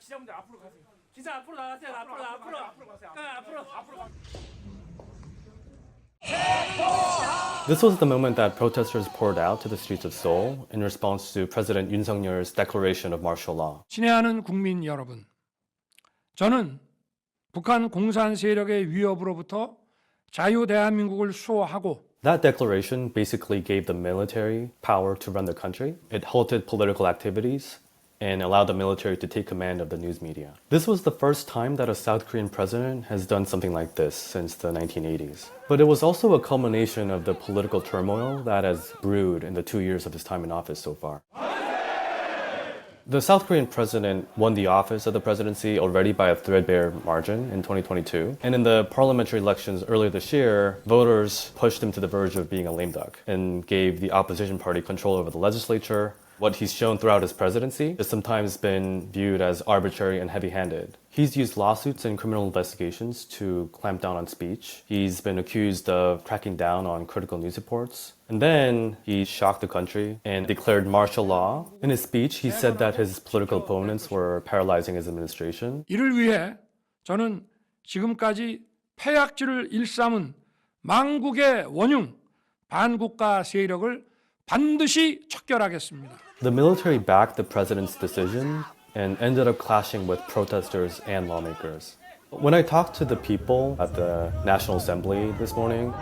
기자분들 앞으로 가세요. 기자 앞으로 나가세요. 앞으로. This was the moment that protesters poured out to the streets of Seoul in response to President Yoon Suk-yeol's declaration of martial law. 친애하는 국민 여러분, 저는 북한 공산 세력의 위협으로부터 자유 대한민국을 수호하고 That declaration basically gave the military power to run the country. It halted political activities and allowed the military to take command of the news media. This was the first time that a South Korean president has done something like this since the 1980s. But it was also a culmination of the political turmoil that has brewed in the 2 years of his time in office so far. The South Korean president won the office of the presidency already by a threadbare margin in 2022. And in the parliamentary elections earlier this year, voters pushed him to the verge of being a lame duck and gave the opposition party control over the legislature. What he's shown throughout his presidency has sometimes been viewed as arbitrary and heavy-handed. He's used lawsuits and criminal investigations to clamp down on speech. He's been accused of cracking down on critical news reports. And then he shocked the country and declared martial law. In his speech, he said that his political opponents were paralyzing his administration. 이를 위해 저는 지금까지 패약질을 일삼은 망국의 원흉, 반국가 세력을 반드시 척결하겠습니다. The military backed the president's decision and ended up clashing with protesters and lawmakers. When I talked to the people at the National Assembly this morning,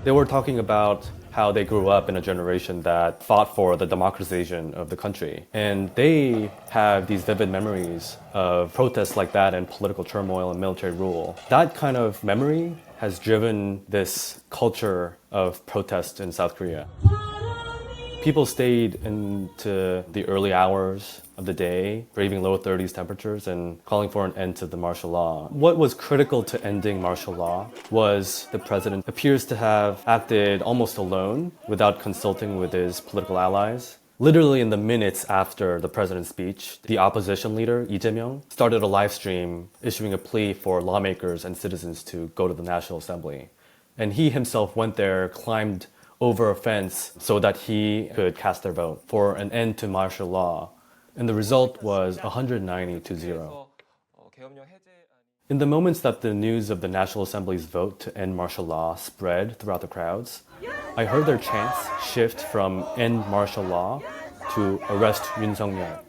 they were talking about how they grew up in a generation that fought for the democratization of the country. And they have these vivid memories of protests like that and political turmoil and military rule. That kind of memory has driven this culture of protest in South Korea. People stayed into the early hours of the day, braving low 30s temperatures and calling for an end to the martial law. What was critical to ending martial law was the president appears to have acted almost alone without consulting with his political allies. Literally in the minutes after the president's speech, the opposition leader, Lee Jae-myung, started a live stream issuing a plea for lawmakers and citizens to go to the National Assembly. And he himself went there, climbed over a fence so that he could cast their vote for an end to martial law. And the result was 190-0. In the moments that the news of the National Assembly's vote to end martial law spread throughout the crowds, I heard their chants shift from end martial law to arrest Yoon Suk-yeol.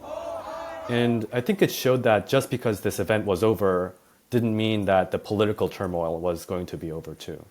And I think it showed that just because this event was over didn't mean that the political turmoil was going to be over too.